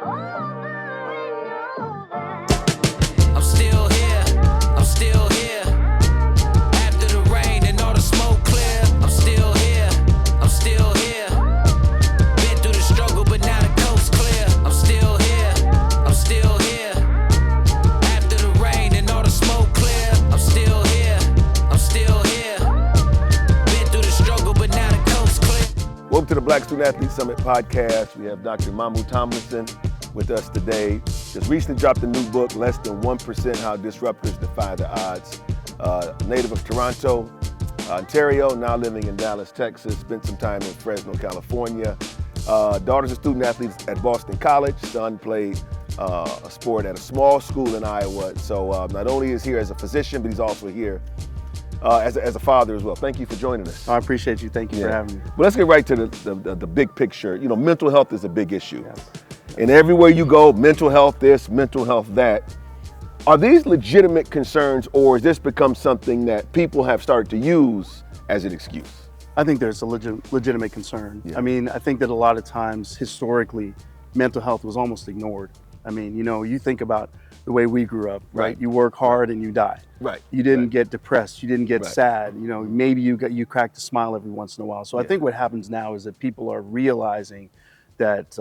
I'm still here, I'm still here. After the rain and all the smoke clear, I'm still here, I'm still here. Been through the struggle, but now the coast clear. I'm still here, I'm still here. After the rain and all the smoke clear, I'm still here, I'm still here. Been through the struggle, but now the coast clear. Welcome to the Black Student Athlete Summit podcast. We have Dr. Imamu Tomlinson with us today. Just recently dropped a new book, Less Than 1%, How Disruptors Defy the Odds. Native of Toronto, Ontario, now living in Dallas, Texas. Spent some time in Fresno, California. Daughter's a student athlete at Boston College. Son played a sport at a small school in Iowa. So not only is he here as a physician, but he's also here as a father as well. Thank you for joining us. I appreciate you. Thank you for having me. Well, let's get right to the big picture. You know, mental health is a big issue. Yes. And everywhere you go, mental health this, mental health that. Are these legitimate concerns, or has this become something that people have started to use as an excuse? I think there's a legitimate concern. Yeah. I mean, I think that a lot of times, historically, mental health was almost ignored. I mean, you know, you think about the way we grew up, right? You work hard and you die. Right. You didn't get depressed. You didn't get Right. sad. You know, maybe you cracked a smile every once in a while. So I think what happens now is that people are realizing that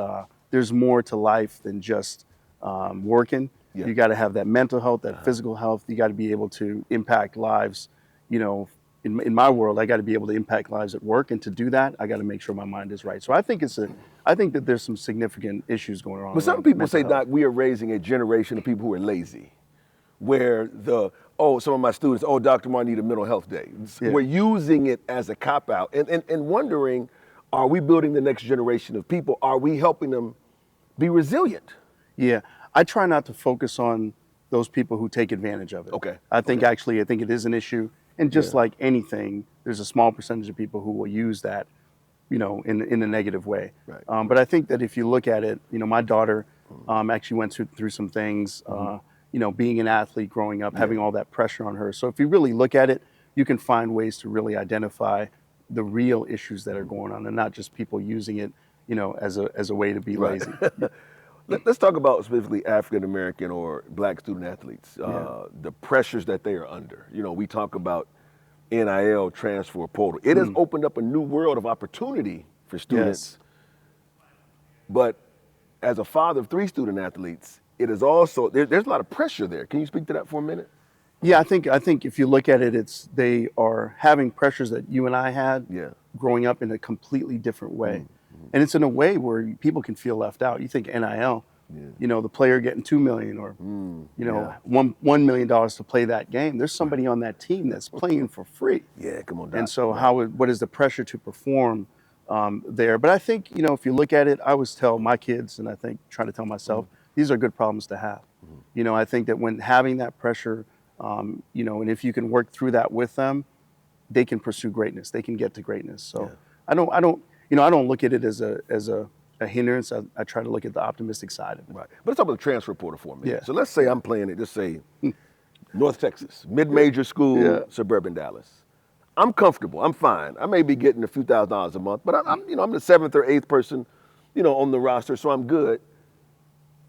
there's more to life than just working. Yeah. You got to have that mental health, that physical health. You got to be able to impact lives. You know, in my world, I got to be able to impact lives at work, and to do that, I got to make sure my mind is right. So I think that there's some significant issues going on. But some people say, Doc, we are raising a generation of people who are lazy, where some of my students, Dr. Moore, I need a mental health day. Yeah. We're using it as a cop-out and wondering, are we building the next generation of people? Are we helping them be resilient? Yeah, I try not to focus on those people who take advantage of it. Okay. I think it is an issue. And just like anything, there's a small percentage of people who will use that, you know, in a negative way. Right. But I think that if you look at it, you know, my daughter actually went through some things, you know, being an athlete growing up, having all that pressure on her. So if you really look at it, you can find ways to really identify the real issues that are going on, and not just people using it, you know, as a way to be lazy. Let's talk about specifically African American or Black student athletes, the pressures that they are under. You know, we talk about NIL, transfer portal. It has opened up a new world of opportunity for students. Yes. But as a father of 3 student athletes, it is also, there's a lot of pressure there. Can you speak to that for a minute? Yeah, I think if you look at it, they are having pressures that you and I had growing up in a completely different way. And it's in a way where people can feel left out. You think NIL, you know, the player getting $2 million or, you know, $1 million to play that game. There's somebody on that team that's playing for free. Yeah, come on, Doc. And so what is the pressure to perform there? But I think, you know, if you look at it, I always tell my kids, and I think try to tell myself, these are good problems to have. You know, I think that when having that pressure, you know, and if you can work through that with them, they can pursue greatness. They can get to greatness. So I don't look at it as a hindrance. I try to look at the optimistic side of it. Right. But let's talk about the transfer portal for a minute. Yeah. So let's say I'm playing it, just say North Texas, mid-major school, suburban Dallas. I'm comfortable. I'm fine. I may be getting a few $1,000s a month, but I'm the 7th or 8th person, you know, on the roster, so I'm good.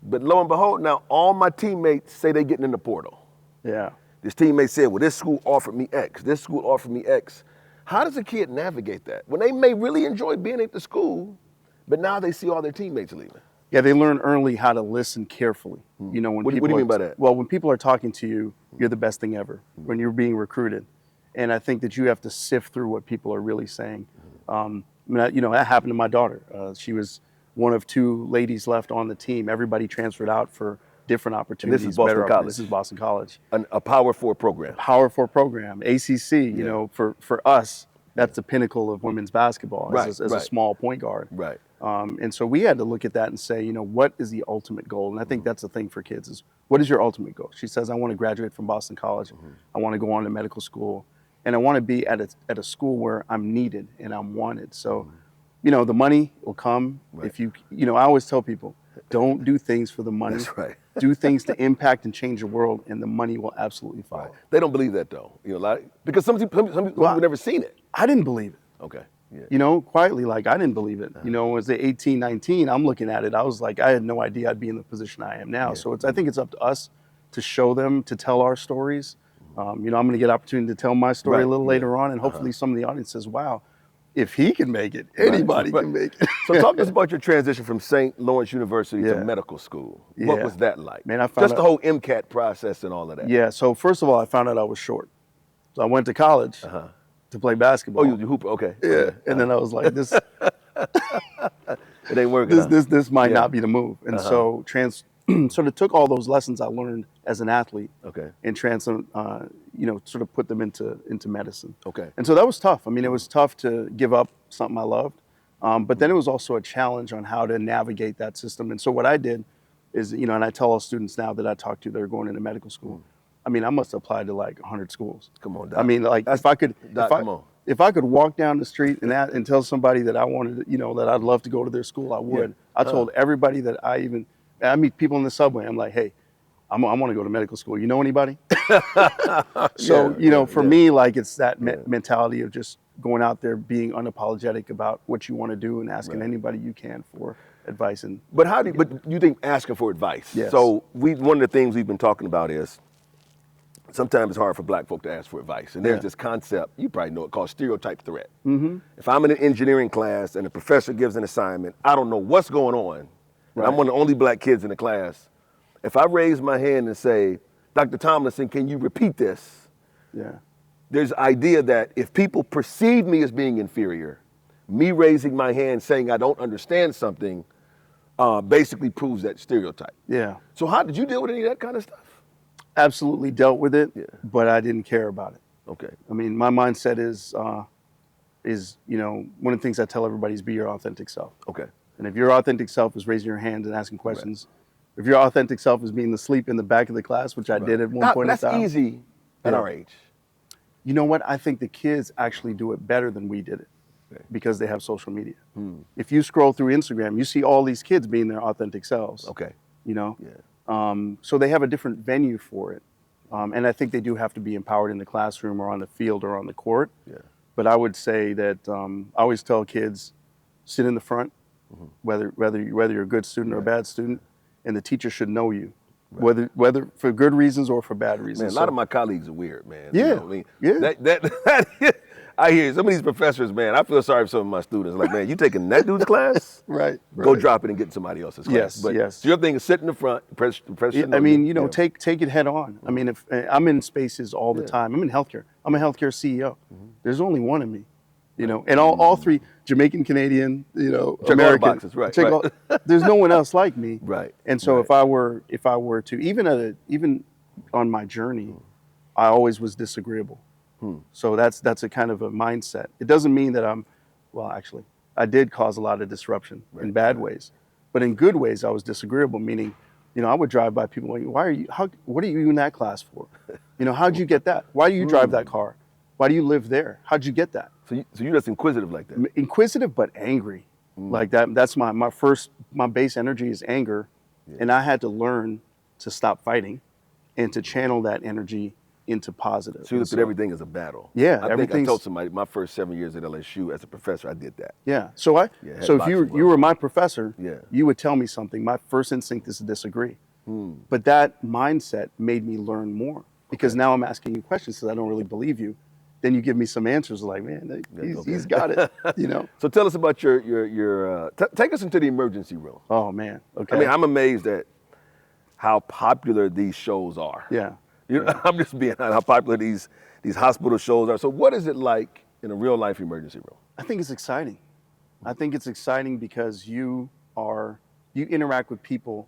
But lo and behold, now all my teammates say they're getting in the portal. Yeah. This teammate said, well, this school offered me X. This school offered me X. How does a kid navigate that when they may really enjoy being at the school, but now they see all their teammates leaving? Yeah, they learn early how to listen carefully. You know, What do you mean by that? Well, when people are talking to you, you're the best thing ever. When you're being recruited, and I think that you have to sift through what people are really saying. You know, that happened to my daughter. She was one of 2 ladies left on the team. Everybody transferred out for different opportunities. This is Boston College. This is Boston College. A Power 4 program. Power 4 program, ACC. You know, for us, that's the pinnacle of women's basketball as a small point guard. Right. And so we had to look at that and say, you know, what is the ultimate goal? And I think that's the thing for kids is, what is your ultimate goal? She says, I want to graduate from Boston College. I want to go on to medical school. And I want to be at a school where I'm needed and I'm wanted. So, you know, the money will come. If you know, I always tell people, don't do things for the money. That's right. Do things to impact and change the world, and the money will absolutely follow. They don't believe that though, you know, because some people have never seen it. I didn't believe it. Okay. You know, quietly, like I didn't believe it. You know, as they 18, 19, I'm looking at it. I was like, I had no idea I'd be in the position I am now. So I think it's up to us to show them, to tell our stories. You know, I'm going to get opportunity to tell my story a little later on, and hopefully some of the audience says, wow, if he can make it, anybody can make it. So talk to us about your transition from St. Lawrence University to medical school. What was that like? Man, I found just the whole MCAT process and all of that. Yeah, so first of all, I found out I was short. So I went to college to play basketball. Oh, you hoop, okay. Yeah, and then I was like, this it ain't working. This might not be the move. And so sort of took all those lessons I learned as an athlete and you know, sort of put them into medicine. Okay. And so that was tough. I mean, it was tough to give up something I loved, but then it was also a challenge on how to navigate that system. And so what I did is, you know, and I tell all students now that I talk to that are going into medical school, I mean, I must apply to like 100 schools. Come on, Doc. I mean, like if I could walk down the street and tell somebody that I wanted, you know, that I'd love to go to their school, I would. I told everybody that I meet people in the subway. I'm like, hey, I want to go to medical school. You know anybody? So, you know, for me, like it's that mentality of just going out there, being unapologetic about what you want to do and asking anybody you can for advice. But you think asking for advice? Yes. So one of the things we've been talking about is sometimes it's hard for black folk to ask for advice. And there's this concept, you probably know it, called stereotype threat. If I'm in an engineering class and the professor gives an assignment, I don't know what's going on. And I'm one of the only black kids in the class. If I raise my hand and say, Dr. Tomlinson, can you repeat this? There's the idea that if people perceive me as being inferior, me raising my hand saying I don't understand something basically proves that stereotype. So how did you deal with any of that kind of stuff? Absolutely dealt with it, but I didn't care about it. Okay. I mean, my mindset is, you know, one of the things I tell everybody is be your authentic self. Okay. And if your authentic self is raising your hand and asking questions, if your authentic self is being asleep in the back of the class, which I did at one point in time. That's easy at our age. You know what? I think the kids actually do it better than we did it because they have social media. If you scroll through Instagram, you see all these kids being their authentic selves. Okay. You know? So they have a different venue for it. And I think they do have to be empowered in the classroom or on the field or on the court. But I would say that I always tell kids, sit in the front, whether you're a good student or a bad student, and the teacher should know you, whether for good reasons or for bad reasons. Man, a lot of my colleagues are weird, man. Yeah, you know what I mean? I hear some of these professors, man, I feel sorry for some of my students. Like, man, you taking that dude's class? Go drop it and get somebody else's class. So your thing is sit in the front, press I mean, you know, take it head on. I mean, if I'm in spaces all the time. I'm in healthcare. I'm a healthcare CEO. There's only one of me, you know, and all three, Jamaican, Canadian, you know, check American. All the boxes, there's no one else like me. And so if I were to, even on my journey, I always was disagreeable. So that's a kind of a mindset. It doesn't mean that actually, I did cause a lot of disruption in bad ways, but in good ways, I was disagreeable, meaning, you know, I would drive by people like, what are you in that class for? You know, how'd you get that? Why do you drive that car? Why do you live there? How'd you get that? So you're just inquisitive like that? Inquisitive, but angry. Like that. That's my base energy is anger. And I had to learn to stop fighting and to channel that energy into positive. So you looked at everything as a battle. I think I told somebody my first 7 years at LSU as a professor, I did that. So if you were my professor, you would tell me something. My first instinct is to disagree. But that mindset made me learn more because now I'm asking you questions because I don't really believe you. Then you give me some answers like, man, he's got it, you know? So tell us about your take us into the emergency room. Oh man, okay. I mean, I'm amazed at how popular these shows are. You know, I'm just being honest, how popular these hospital shows are. So what is it like in a real life emergency room? I think it's exciting. I think it's exciting because you interact with people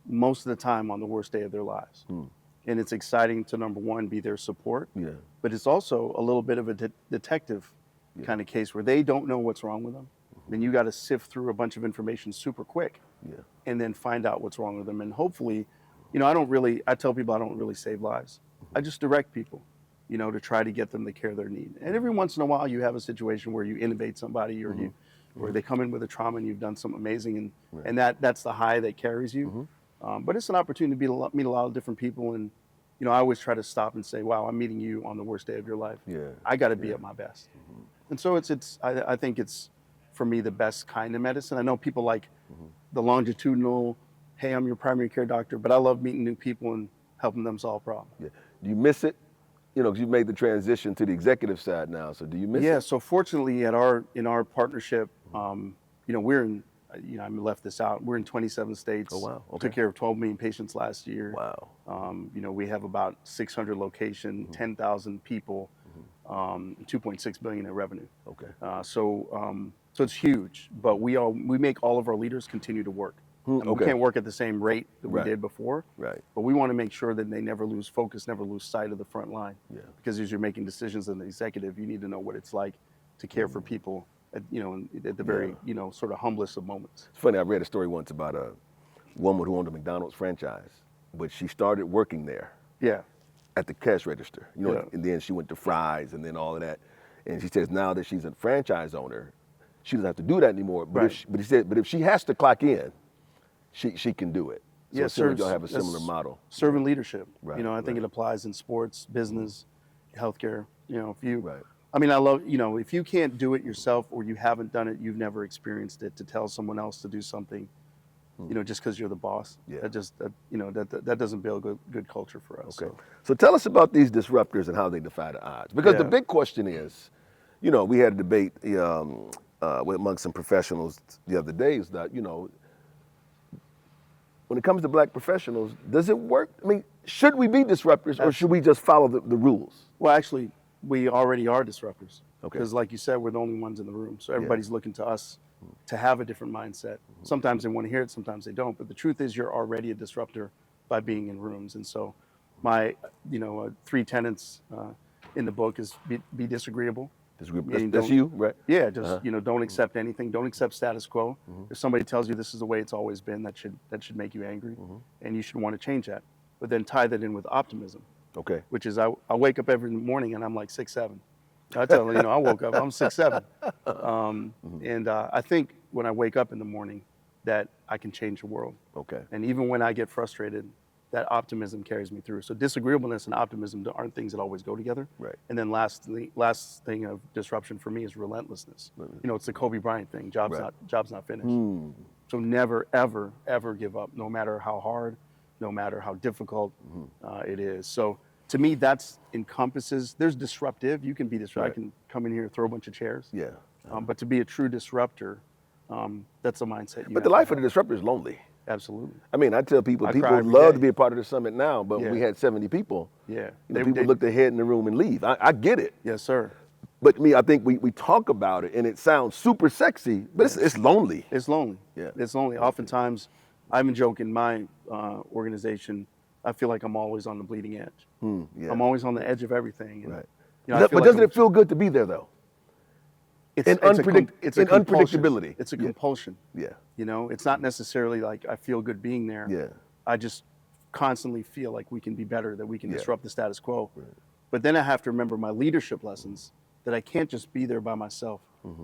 most of the time on the worst day of their lives. And it's exciting to, number one, be their support. But it's also a little bit of a detective kind of case where they don't know what's wrong with them. Then you got to sift through a bunch of information super quick and then find out what's wrong with them. And hopefully, you know, I tell people I don't really save lives. I just direct people, you know, to try to get them the care they need. And every once in a while you have a situation where you intubate somebody or or they come in with a trauma and you've done something amazing and that's the high that carries you. But it's an opportunity to meet a lot of different people. And, you know, I always try to stop and say, wow, I'm meeting you on the worst day of your life. I got to be at my best. And so I think it's, for me, the best kind of medicine. I know people like the longitudinal, hey, I'm your primary care doctor, but I love meeting new people and helping them solve problems. Yeah. Do you miss it? You know, 'cause you've made the transition to the executive side now. So do you miss Yeah. it? So fortunately, in our partnership, we're in. I left this out. We're in 27 states. Oh, wow. Okay. Took care of 12 million patients last year. Wow. We have about 600 locations, 10,000 people, 2.6 billion in revenue. Okay. So it's huge. But we make all of our leaders continue to work. We can't work at the same rate that we did before. Right. But we want to make sure that they never lose focus, never lose sight of the front line. Yeah. Because as you're making decisions as an executive, you need to know what it's like to care for people at the very, sort of humblest of moments. It's funny, I read a story once about a woman who owned a McDonald's franchise, but she started working there Yeah. at the cash register, Yeah. and then she went to fries and then all of that. And she says now that she's a franchise owner, she doesn't have to do that anymore. But Right. if she has to clock in, she can do it. So Yeah, it seems like y'all have a similar model. Servant leadership. Right, I think it applies in sports, business, healthcare. Right. I love, if you can't do it yourself or you haven't done it, you've never experienced it, to tell someone else to do something, just because you're the boss. Yeah. That doesn't build good culture for us. Okay. So tell us about these disruptors and how they defy the odds. Because the Yeah. big question is, we had a debate among some professionals the other day is that, when it comes to black professionals, does it work? I mean, should we be disruptors or should we just follow the rules? Well, actually, we already are disruptors. Okay. Because like you said, we're the only ones in the room. So everybody's looking to us to have a different mindset. Sometimes they want to hear it, sometimes they don't. But the truth is you're already a disruptor by being in rooms. And so my, 3 tenets in the book is be disagreeable. That's you, right? Yeah, just don't accept anything. Don't accept status quo. If somebody tells you this is the way it's always been, that should make you angry, and you should want to change that. But then tie that in with optimism, Okay. which is I wake up every morning and I'm like 6'7". I tell you, I woke up, I'm 6'7". And I think when I wake up in the morning that I can change the world. Okay. And even when I get frustrated, that optimism carries me through. So disagreeableness and optimism aren't things that always go together. Right. And then last thing of disruption for me is relentlessness. It's the Kobe Bryant thing. Job's not finished. So never, ever, ever give up, no matter how hard, no matter how difficult it is. So to me, that's encompasses. There's disruptive. You can be disruptive. Right. I can come in here and throw a bunch of chairs. Yeah. But to be a true disruptor, that's a mindset. But the life of the disruptor is lonely. Absolutely. I mean, I tell people I would cry every love day. to be a part of the summit now, but when we had 70 people, Yeah. people look their head in the room and leave. I get it. Yes, sir. But I think we talk about it and it sounds super sexy, but it's lonely. It's lonely. Yeah. It's lonely. Oftentimes, I even joke in my organization, I feel like I'm always on the bleeding edge. Yeah. I'm always on the edge of everything. And, Right. I But feel like doesn't I'm- it feel good to be there though? It's in a compulsion. unpredictability. It's a Yeah. compulsion. Yeah. It's not necessarily like I feel good being there. Yeah. I just constantly feel like we can be better, that we can Yeah. disrupt the status quo. But then I have to remember my leadership lessons, that I can't just be there by myself.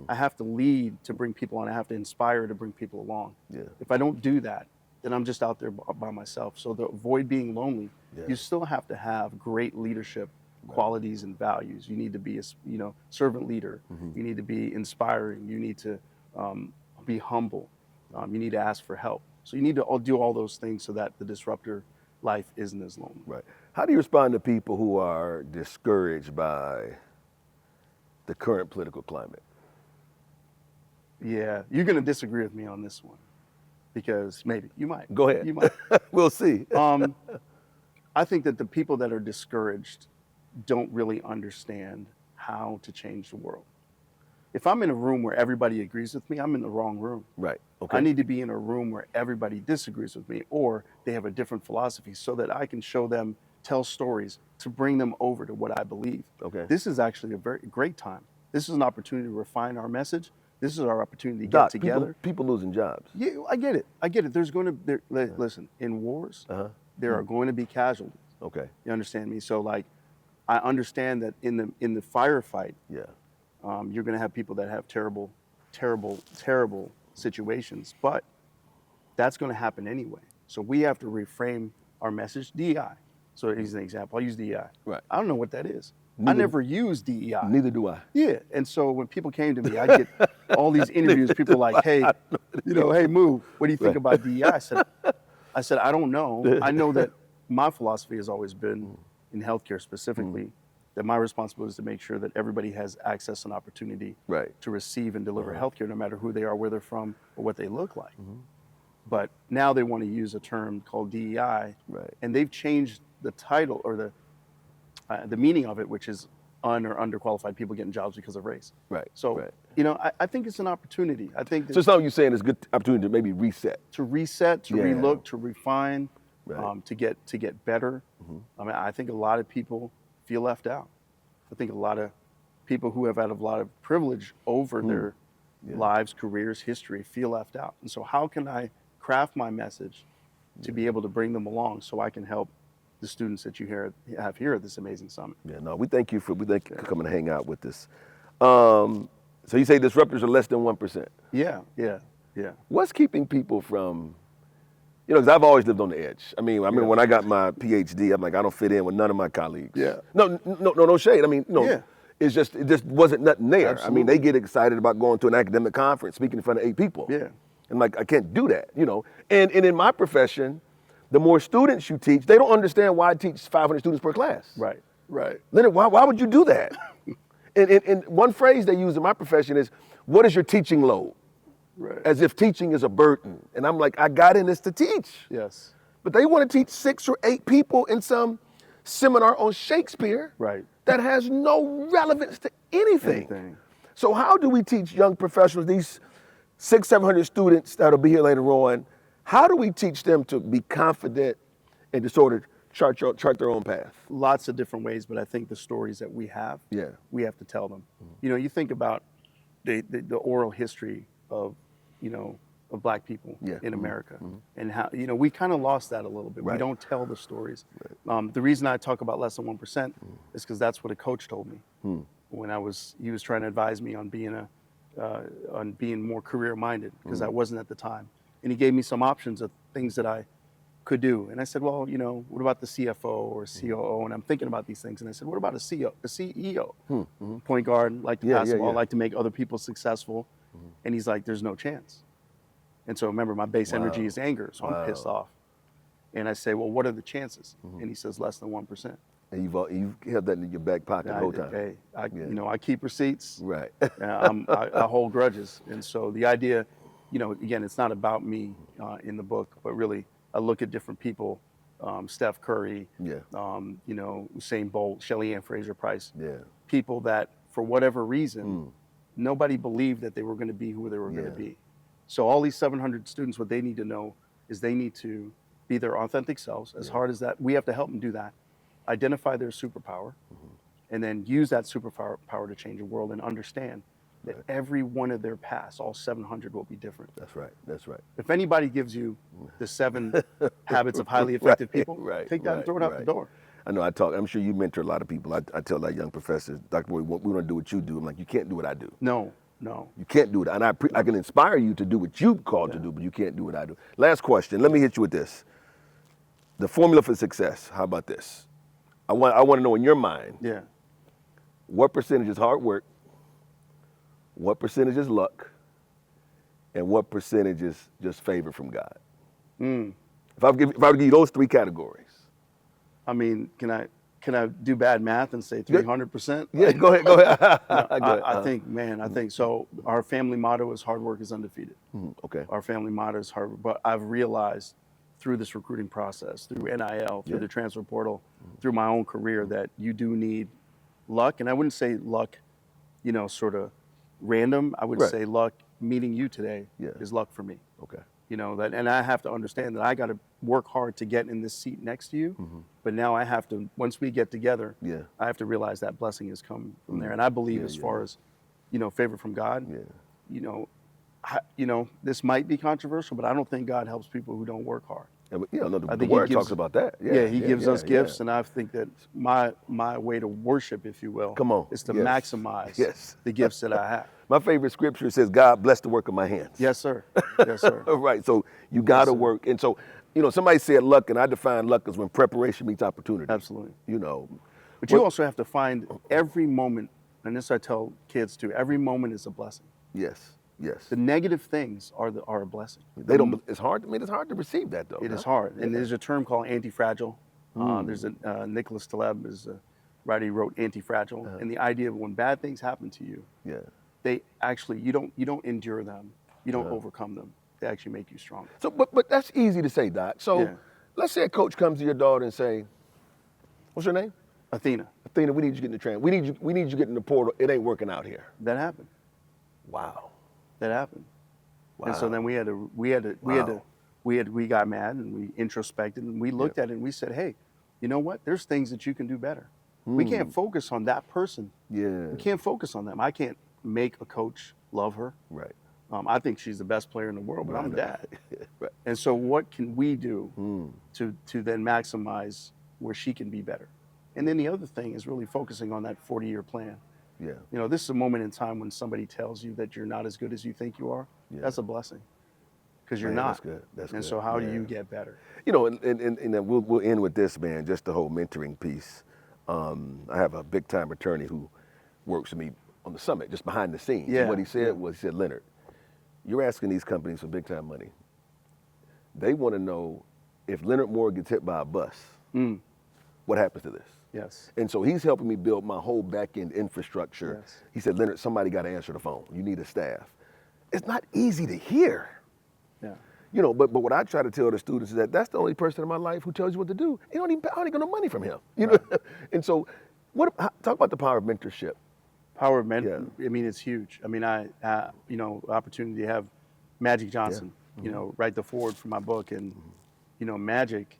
I have to lead to bring people on. I have to inspire to bring people along. Yeah. If I don't do that, then I'm just out there by myself. So to avoid being lonely, you still have to have great leadership qualities and values. You need to be a servant leader. You need to be inspiring. You need to be humble. You need to ask for help. So you need to do all those things so that the disruptor life isn't as lonely. Right. How do you respond to people who are discouraged by the current political climate? Yeah, you're going to disagree with me on this one, because maybe you might. Go ahead. You might. We'll see. I think that the people that are discouraged don't really understand how to change the world. If I'm in a room where everybody agrees with me, I'm in the wrong room. Right. Okay. I need to be in a room where everybody disagrees with me, or they have a different philosophy, so that I can show them, tell stories to bring them over to what I believe. Okay. This is actually a very great time. This is an opportunity to refine our message. This is our opportunity to get Doc, together. People losing jobs. Yeah, I get it. There's going to listen, in wars, there are going to be casualties. Okay. You understand me? So I understand that in the firefight, Yeah. you're going to have people that have terrible, terrible, terrible situations, but that's going to happen anyway. So we have to reframe our message. DEI. So here's an example. I'll use DEI. Right. I don't know what that is. I never used DEI. Neither do I. Yeah, and so when people came to me, I get all these interviews. People are like, "Hey, hey, Moo, what do you think about DEI?" I said, I don't know. I know that my philosophy has always been in healthcare specifically that my responsibility is to make sure that everybody has access and opportunity to receive and deliver healthcare, no matter who they are, where they're from, or what they look like. But now they want to use a term called DEI, and they've changed the title or the meaning of it, which is or underqualified people getting jobs because of race. So, I think it's an opportunity. I think so. It's not what you're saying. It's a good opportunity to maybe reset, to relook, to refine, to get better. I mean, I think a lot of people feel left out. I think a lot of people who have had a lot of privilege over their lives, careers, history feel left out. And so, how can I craft my message to be able to bring them along so I can help the students that you have here at this amazing summit? Yeah, no, we thank you for coming to hang out with us. So you say disruptors are less than 1%. Yeah. What's keeping people from, because I've always lived on the edge. I mean, when I got my PhD, I'm like, I don't fit in with none of my colleagues. No shade. I mean, it just wasn't nothing there. Absolutely. I mean, they get excited about going to an academic conference, speaking in front of 8 people. And like, I can't do that, And in my profession, the more students you teach, they don't understand why I teach 500 students per class. Right. Leonard, why would you do that? and one phrase they use in my profession is, what is your teaching load? As if teaching is a burden. And I'm like, I got in this to teach. Yes. But they want to teach 6 or 8 people in some seminar on Shakespeare that has no relevance to anything. So how do we teach young professionals, these 600-700 students that'll be here later on, how do we teach them to be confident and to sort of chart their own path? Lots of different ways, but I think the stories that we have to tell them. You think about the oral history of Black people in America, and how we kind of lost that a little bit. We don't tell the stories. The reason I talk about less than 1% is because that's what a coach told me when he was trying to advise me on being more career minded, because I wasn't at the time. And he gave me some options of things that I could do. And I said, well, what about the CFO or COO? And I'm thinking about these things. And I said, what about a CEO? Point guard, like to pass the ball, like to make other people successful. And he's like, there's no chance. And so remember, my base energy is anger, so I'm pissed off. And I say, well, what are the chances? And he says less than 1%. And you've held that in your back pocket the whole time. Hey, I keep receipts. I hold grudges. And so the idea, again, it's not about me in the book, but really I look at different people, Steph Curry, Usain Bolt, Shelly Ann Fraser-Price, people that for whatever reason, nobody believed that they were going to be who they were going to be. So all these 700 students, what they need to know is they need to be their authentic selves. As hard as that, we have to help them do that. Identify their superpower, and then use that superpower to change the world, and understand that every one of their paths, all 700, will be different. That's right. If anybody gives you the 7 habits of highly effective people, take that and throw it out the door. I know I'm sure you mentor a lot of people. I tell like young professors, Dr. Boyd, we want to do what you do. I'm like, you can't do what I do. No. You can't do it. And I can inspire you to do what you're called to do, but you can't do what I do. Last question. Let me hit you with this. The formula for success. How about this? I want to know in your mind, what percentage is hard work, what percentage is luck, and what percentage is just favor from God? If I were to give you those 3 categories. I mean, can I do bad math and say 300%? Yeah, go ahead. I think so. Our family motto is hard work is undefeated. Okay. Our family motto is hard work, but I've realized through this recruiting process, through NIL, through the transfer portal, through my own career, that you do need luck. And I wouldn't say luck, sort of random. I would say luck meeting you today is luck for me. Okay. And I have to understand that I got to work hard to get in this seat next to you. But now I have to, once we get together, I have to realize that blessing has come from there. And I believe as far as, favor from God, this might be controversial, but I don't think God helps people who don't work hard. The word talks about that. He gives us gifts, and I think that my way to worship, if you will, is to maximize the gifts that I have. My favorite scripture says, God bless the work of my hands. Yes, sir. Right, so you got to work. And so, somebody said luck, and I define luck as when preparation meets opportunity. Absolutely. But you also have to find every moment, and this I tell kids too, every moment is a blessing. Yes, yes. The negative things are a blessing. They don't. It's hard. I mean, it's hard to receive that though. It is hard, and there's a term called anti-fragile. There's a Nicholas Taleb is a writer. He wrote Anti-Fragile, and the idea of when bad things happen to you, they actually you don't endure them, you don't overcome them. They actually make you stronger. So, but that's easy to say, Doc. So, let's say a coach comes to your daughter and say, "What's her name?" Athena. Athena, we need you to get in the train. We need you to get in the portal. It ain't working out here. That happened. Wow. That happened. Wow. And so then we got mad and we introspected and we looked at it and we said, hey, you know what? There's things that you can do better. We can't focus on that person. Yeah. We can't focus on them. I can't make a coach love her. Right. I think she's the best player in the world, but I'm dad. Right. And so what can we do to then maximize where she can be better? And then the other thing is really focusing on that 40-year plan. Yeah. You know, this is a moment in time when somebody tells you that you're not as good as you think you are. Yeah. That's a blessing, because you're not. That's good. That's and good. So how do you get better? You know, and then we'll end with this, man. Just the whole mentoring piece. I have a big time attorney who works with me on the summit, just behind the scenes. Yeah. And what he said was, he said, Leonard, you're asking these companies for big time money. They want to know if Leonard Moore gets hit by a bus, what happens to this? Yes. And so he's helping me build my whole back-end infrastructure. Yes. He said, Leonard, somebody got to answer the phone. You need a staff. It's not easy to hear. Yeah. You know, but what I try to tell the students is that that's the only person in my life who tells you what to do. I don't get no money from him. You know, and so talk about the power of mentorship. Power of mentorship. I mean, it's huge. I mean, opportunity to have Magic Johnson, write the foreword for my book, and Magic.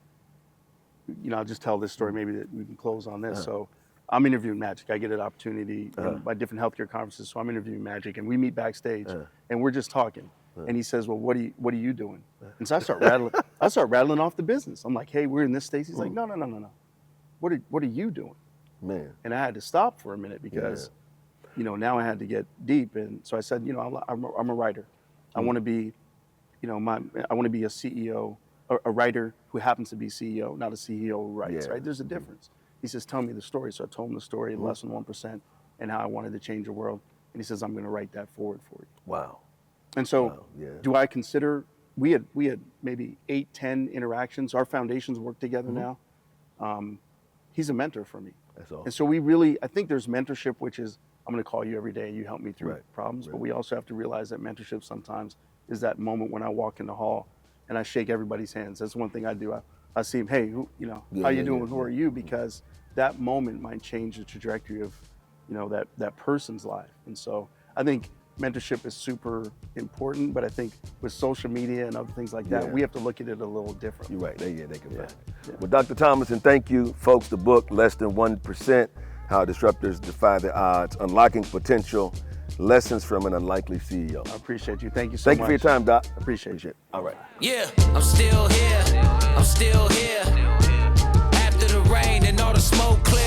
I'll just tell this story. Maybe that we can close on this. So I'm interviewing Magic. I get an opportunity by different healthcare conferences. So I'm interviewing Magic, and we meet backstage, and we're just talking. And he says, "Well, what are you doing?" And so I start rattling. Off the business. I'm like, "Hey, we're in this state." He's like, "No. What are you doing?" Man. And I had to stop for a minute because, now I had to get deep. And so I said, I'm a writer. I want to be, I want to be a CEO. A writer who happens to be CEO, not a CEO who writes, right? There's a difference. He says, tell me the story. So I told him the story, less than 1%, and how I wanted to change the world. And he says, I'm going to write that forward for you. Wow. And so do I consider, we had maybe 8-10 interactions. Our foundations work together now. He's a mentor for me. That's awesome. And so I think there's mentorship, which is, I'm going to call you every day. You help me through problems. But we also have to realize that mentorship sometimes is that moment when I walk in the hall and I shake everybody's hands. That's one thing I do. I see him, hey, how you doing? Who are you? Because that moment might change the trajectory of, that person's life. And so I think mentorship is super important, but I think with social media and other things like that, we have to look at it a little differently. You're right. They can find it. Well, Dr. Tomlinson, thank you. Folks, the book, Less Than 1%, How Disruptors Defy the Odds, Unlocking Potential, Lessons from an Unlikely CEO. I appreciate you. Thank you so much. Thank you for your time, Doc. Appreciate it. All right. Yeah, I'm still here. After the rain and all the smoke clear.